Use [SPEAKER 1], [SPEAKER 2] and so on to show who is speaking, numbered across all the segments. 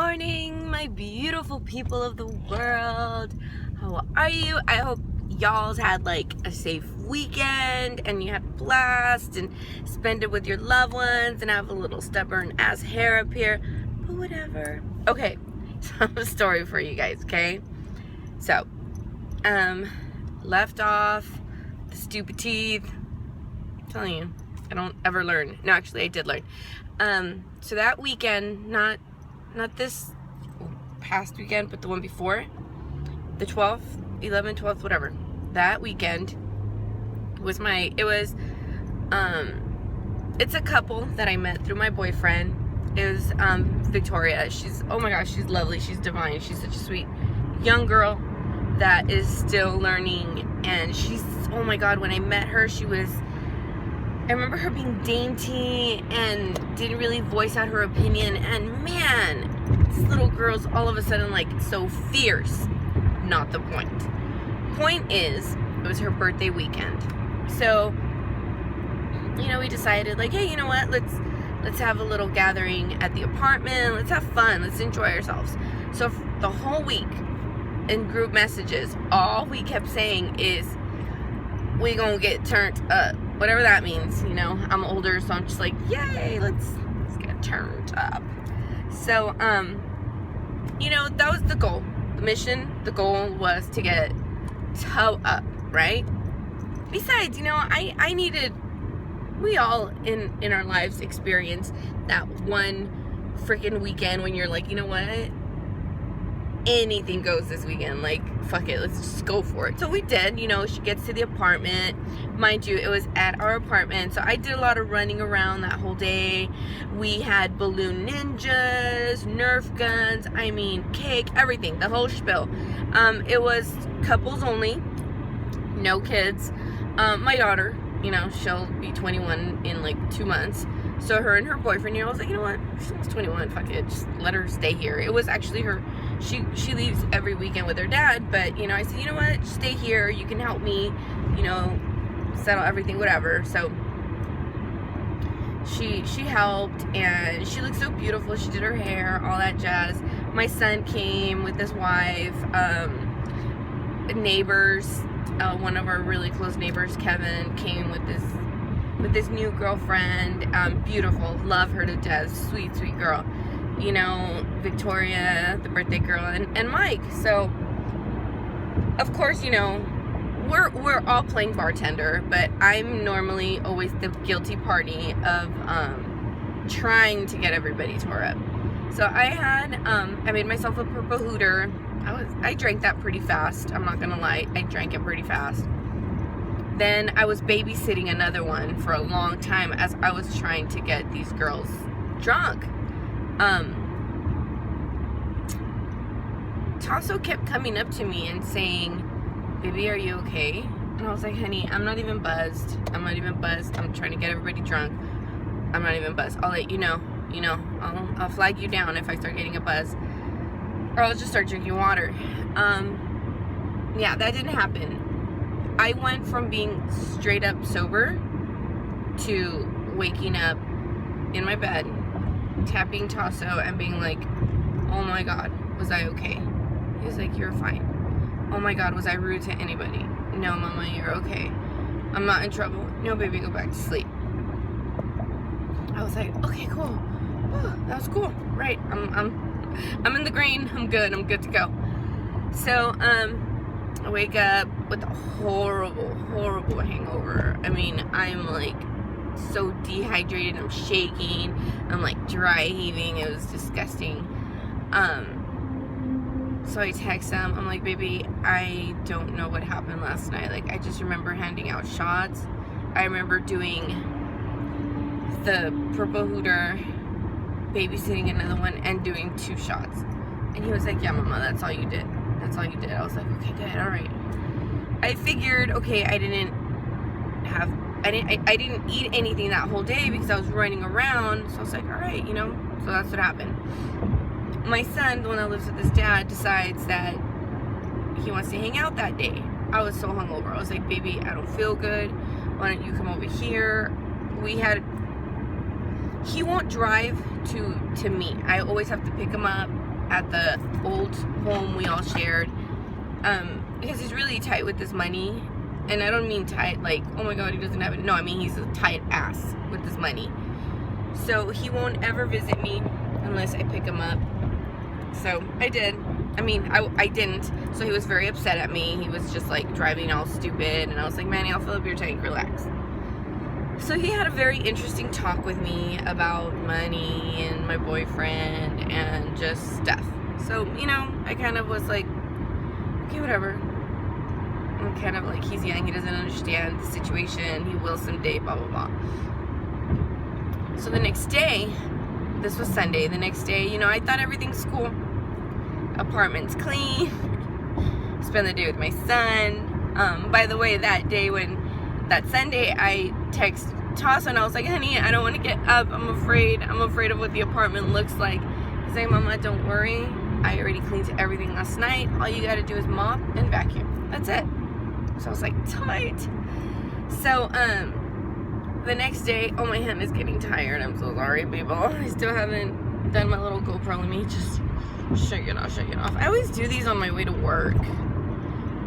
[SPEAKER 1] morning, my beautiful people of the world. How are you? I hope y'all's had like a safe weekend and you had a blast and spend it with your loved ones and have a little stubborn ass hair up here, but whatever. Okay, so I have a story for you guys, okay? So, left off the stupid teeth. I'm telling you, I don't ever learn. No, actually I did learn. So that weekend, not this past weekend, but the one before, the 12th, 11th, 12th, whatever. That weekend was it's a couple that I met through my boyfriend. It was Victoria. Oh my gosh, she's lovely. She's divine. She's such a sweet young girl that is still learning. And oh my God, when I met her, I remember her being dainty and didn't really voice out her opinion. And man, this little girl's all of a sudden like so fierce. Not the point. Point is, it was her birthday weekend. So, we decided like, hey, you know what? Let's have a little gathering at the apartment. Let's have fun. Let's enjoy ourselves. So the whole week in group messages, all we kept saying is, we gonna get turned up. Whatever that means, I'm older, so I'm just like, yay, let's get turned up. So, that was the goal. The mission, the goal was to get toe up, right? Besides, we all in our lives experience that one freaking weekend when you're like, you know what? Anything goes this weekend. Like, fuck it, let's just go for it. So we did. She gets to the apartment. Mind you, it was at our apartment, so I did a lot of running around that whole day. We had balloon ninjas, Nerf guns, cake, everything, the whole spiel. It was couples only, no kids. My daughter, she'll be 21 in like 2 months. So her and her boyfriend, I was like, you know what? She's almost 21. Fuck it. Just let her stay here. It was actually her. She leaves every weekend with her dad. But, I said, you know what? Just stay here. You can help me, settle everything, whatever. So she helped. And she looked so beautiful. She did her hair, all that jazz. My son came with his wife. Neighbors, one of our really close neighbors, Kevin, came with this new girlfriend, beautiful, love her to death, sweet girl, Victoria, the birthday girl, and Mike. So of course, we're all playing bartender, but I'm normally always the guilty party of trying to get everybody tore up. So I made myself a purple hooter. I drank that pretty fast, I'm not gonna lie. I drank it pretty fast. Then I was babysitting another one for a long time as I was trying to get these girls drunk. Tasso kept coming up to me and saying, baby, are you okay? And I was like, honey, I'm not even buzzed. I'm trying to get everybody drunk. I'm not even buzzed. I'll let you know. I'll flag you down if I start getting a buzz. Or I'll just start drinking water. Yeah, that didn't happen. I went from being straight up sober to waking up in my bed, tapping Tasso and being like, oh my God, was I okay? He was like, you're fine. Oh my God, was I rude to anybody? No, Mama, you're okay. I'm not in trouble. No, baby, go back to sleep. I was like, okay, cool. Oh, that was cool. Right, I'm in the green. I'm good to go. So, I wake up with a horrible hangover. I'm like so dehydrated. I'm shaking. I'm like dry heaving. It was disgusting. So I text him. I'm like, baby, I don't know what happened last night. Like, I just remember handing out shots. I remember doing the purple hooter, babysitting another one, and doing 2 shots. And he was like, yeah, Mama, that's all you did. I was like, okay, good, all right. I figured, okay, I didn't eat anything that whole day because I was running around. So I was like, all right, so that's what happened. My son, the one that lives with his dad, decides that he wants to hang out that day. I was so hungover. I was like, baby, I don't feel good. Why don't you come over here? He won't drive to me. I always have to pick him up at the old home we all shared, because he's really tight with his money. And I don't mean tight like, oh my god, he doesn't have it. No, I mean he's a tight ass with his money. So he won't ever visit me unless I pick him up. So I did. I mean, I didn't. So he was very upset at me. He was just like driving all stupid. And I was like, Manny, I'll fill up your tank, relax. So he had a very interesting talk with me about money and my boyfriend and just stuff. So, you know, I kind of was like, okay, whatever. I'm kind of like, he's young, he doesn't understand the situation, he will someday, blah, blah, blah. So the next day, this was Sunday, the next day, you know, I thought everything's cool. Apartment's clean. Spend the day with my son. By the way, that Sunday, I text Tasso and I was like, honey, I don't want to get up. I'm afraid of what the apartment looks like. He's like, Mama, don't worry. I already cleaned everything last night. All you got to do is mop and vacuum. That's it. So I was like, tight. So, the next day, oh, my hand is getting tired. I'm so sorry, people. I still haven't done my little GoPro. Let me just shake it off. I always do these on my way to work.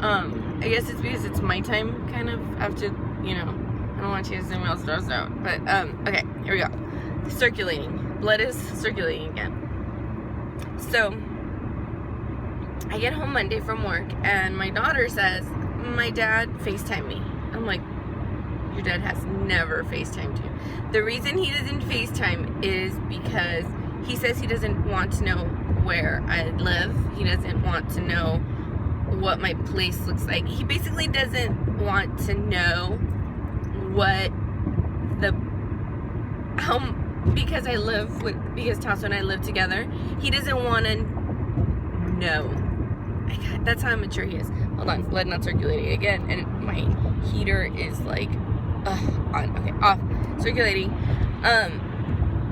[SPEAKER 1] I guess it's because it's my time, kind of, after, you know, I don't want you to see me all stressed out. But, okay, here we go. Circulating. Blood is circulating again. So, I get home Monday from work, and my daughter says, my dad FaceTimed me. I'm like, your dad has never FaceTimed you. The reason he doesn't FaceTime is because he says he doesn't want to know where I live. He doesn't want to know what my place looks like. He basically doesn't want to know because Tasso and I live together, he doesn't want to know. God, that's how immature he is. Hold on, blood not circulating again, and my heater is like, on. Okay, off. Circulating.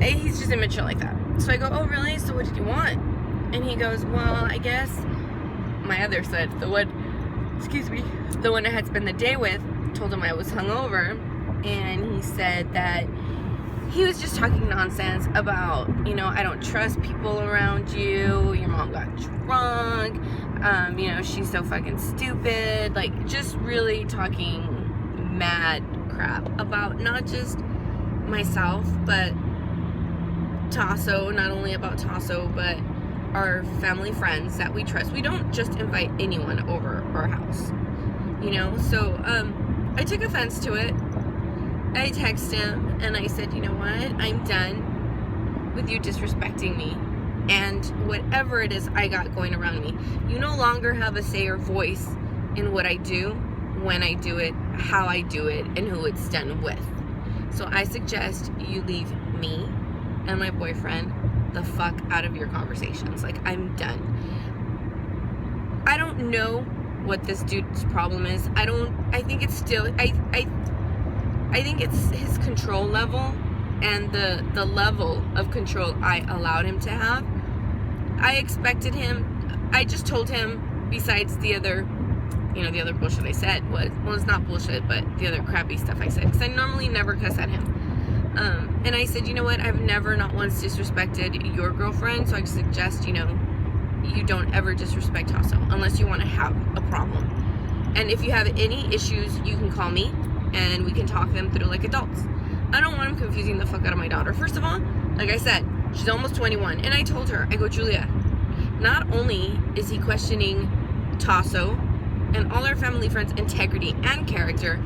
[SPEAKER 1] He's just immature like that. So I go, oh really? So what did you want? And he goes, well, I guess my other son, the one I had spent the day with, told him I was hungover, and he said that he was just talking nonsense about, you know, I don't trust people around you, your mom got drunk, you know, she's so fucking stupid, like, just really talking mad crap about not just myself, but Tasso, not only about Tasso, but our family friends that we trust. We don't just invite anyone over our house, you know, so, I took offense to it. I texted him and I said, you know what, I'm done with you disrespecting me and whatever it is I got going around me. You no longer have a say or voice in what I do, when I do it, how I do it, and who it's done with. So I suggest you leave me and my boyfriend the fuck out of your conversations. Like, I'm done. I don't know what this dude's problem is. I think it's still, I think it's his control level and the level of control I allowed him to have. I just told him, besides the other, you know, the other bullshit I said was, well, it's not bullshit, but the other crappy stuff I said, because I normally never cuss at him. And I said, you know what, I've never not once disrespected your girlfriend, so I suggest, you know, you don't ever disrespect Tasso unless you want to have a problem. And if you have any issues, you can call me and we can talk them through like adults. I don't want him confusing the fuck out of my daughter. First of all, like I said, she's almost 21. And I told her, I go, Julia, not only is he questioning Tasso and all our family friends' integrity and character,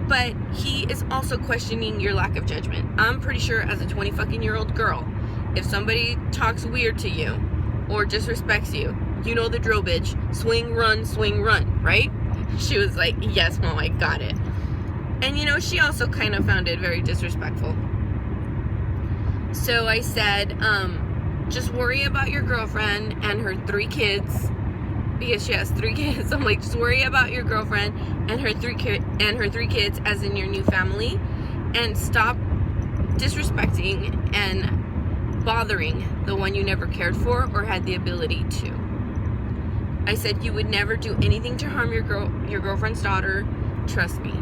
[SPEAKER 1] but he is also questioning your lack of judgment. I'm pretty sure as a 20-fucking-year-old girl, if somebody talks weird to you or disrespects you, you know the drill, bitch. Swing, run, right? She was like, yes, Mom, I got it. And, you know, she also kind of found it very disrespectful. So I said, just worry about your girlfriend and her 3 kids, because she has 3 kids. I'm like, just worry about your girlfriend and her 3 kids, as in your new family, and stop disrespecting and bothering the one you never cared for or had the ability to. I said, you would never do anything to harm your girlfriend's daughter. Trust me.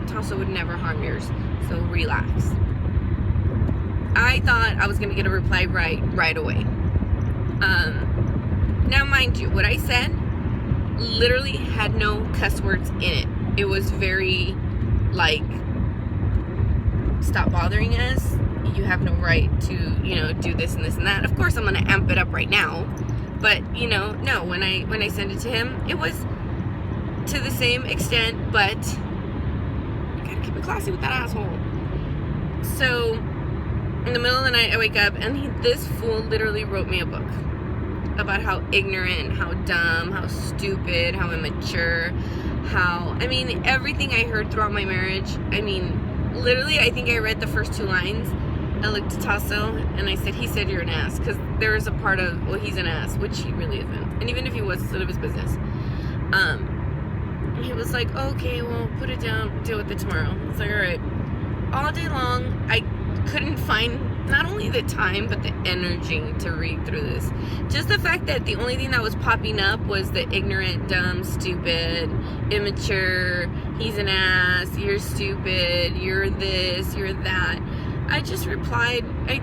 [SPEAKER 1] Tasso would never harm yours, so relax. I thought I was gonna get a reply right away. Now, mind you, what I said literally had no cuss words in it. It was very, like, stop bothering us. You have no right to, do this and this and that. Of course, I'm gonna amp it up right now. But, no, when I sent it to him, it was to the same extent, but I gotta keep it classy with that asshole. So, in the middle of the night, I wake up, and this fool literally wrote me a book about how ignorant, how dumb, how stupid, how immature, everything I heard throughout my marriage. Literally, I think I read the first 2 lines. I looked at Tasso, and I said, he said you're an ass, because there was a part of, well, he's an ass, which he really isn't. And even if he was, it's none of his business. He was like, okay, well, put it down, deal with it tomorrow. I was like, all right. All day long, I couldn't find not only the time, but the energy to read through this. Just the fact that the only thing that was popping up was the ignorant, dumb, stupid, immature, he's an ass, you're stupid, you're this, you're that. I just replied like,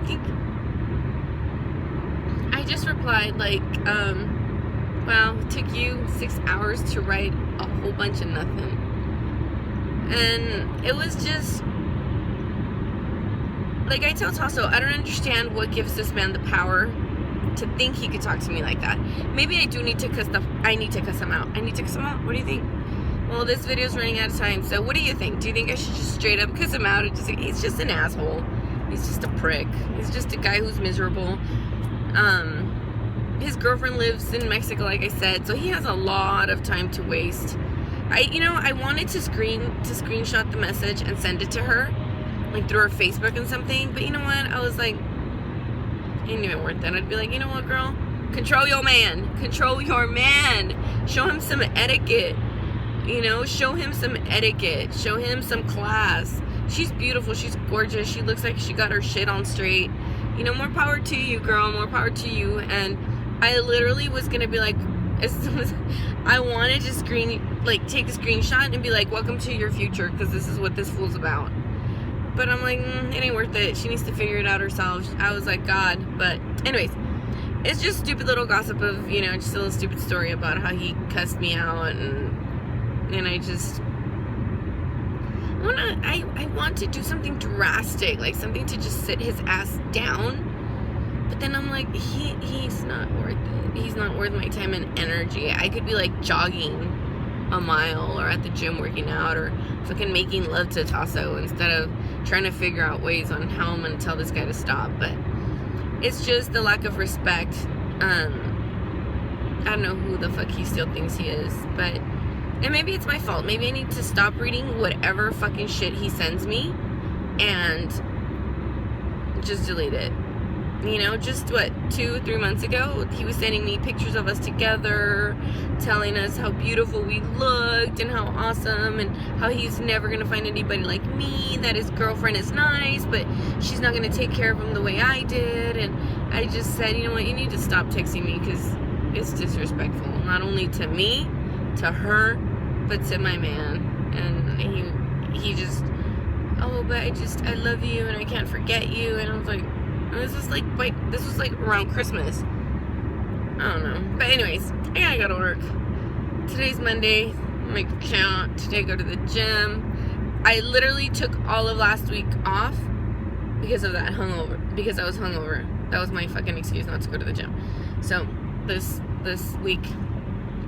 [SPEAKER 1] well, it took you 6 hours to write a whole bunch of nothing. And it was just, like, I tell Tasso, I don't understand what gives this man the power to think he could talk to me like that. Maybe I do need to cuss him out. I need to cuss him out. What do you think? Well, this video's running out of time, so what do you think? Do you think I should just straight up cuss him out? He's just an asshole. He's just a prick. He's just a guy who's miserable. His girlfriend lives in Mexico, like I said, so he has a lot of time to waste. I wanted to screenshot the message and send it to her, like through her Facebook and something, but you know what? I was like, it ain't even worth it. I'd be like, you know what, girl? Control your man. Control your man. Show him some etiquette. Show him some etiquette. Show him some class. She's beautiful. She's gorgeous. She looks like she got her shit on straight. More power to you, girl. More power to you. And I literally was going to be like, as soon as I wanted to take a screenshot and be like, welcome to your future, because this is what this fool's about. But I'm like, it ain't worth it. She needs to figure it out herself. I was like, God. But anyways, it's just stupid little gossip of, just a little stupid story about how he cussed me out. And I want to do something drastic, like something to just sit his ass down. But then I'm like, he's not worth it. He's not worth my time and energy. I could be like jogging a mile or at the gym working out or fucking making love to Tasso instead of trying to figure out ways on how I'm gonna tell this guy to stop. But it's just the lack of respect. I don't know who the fuck he still thinks he is, and maybe it's my fault. Maybe I need to stop reading whatever fucking shit he sends me and just delete it. Just 2-3 months ago, he was sending me pictures of us together, telling us how beautiful we looked and how awesome, and how he's never gonna find anybody like me, that his girlfriend is nice, but she's not gonna take care of him the way I did. And I just said, you know what, you need to stop texting me, because it's disrespectful, not only to me, to her, but to my man. And he just, oh, but I love you and I can't forget you. And I was like, this was like around Christmas. I don't know. But anyways, I gotta go to work. Today's Monday. Make it count. Today I go to the gym. I literally took all of last week off because of that because I was hungover. That was my fucking excuse not to go to the gym. So this week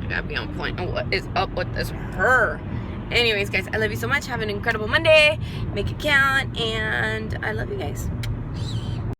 [SPEAKER 1] I gotta be on point. And what is up with this her? Anyways, guys, I love you so much. Have an incredible Monday. Make it count, and I love you guys.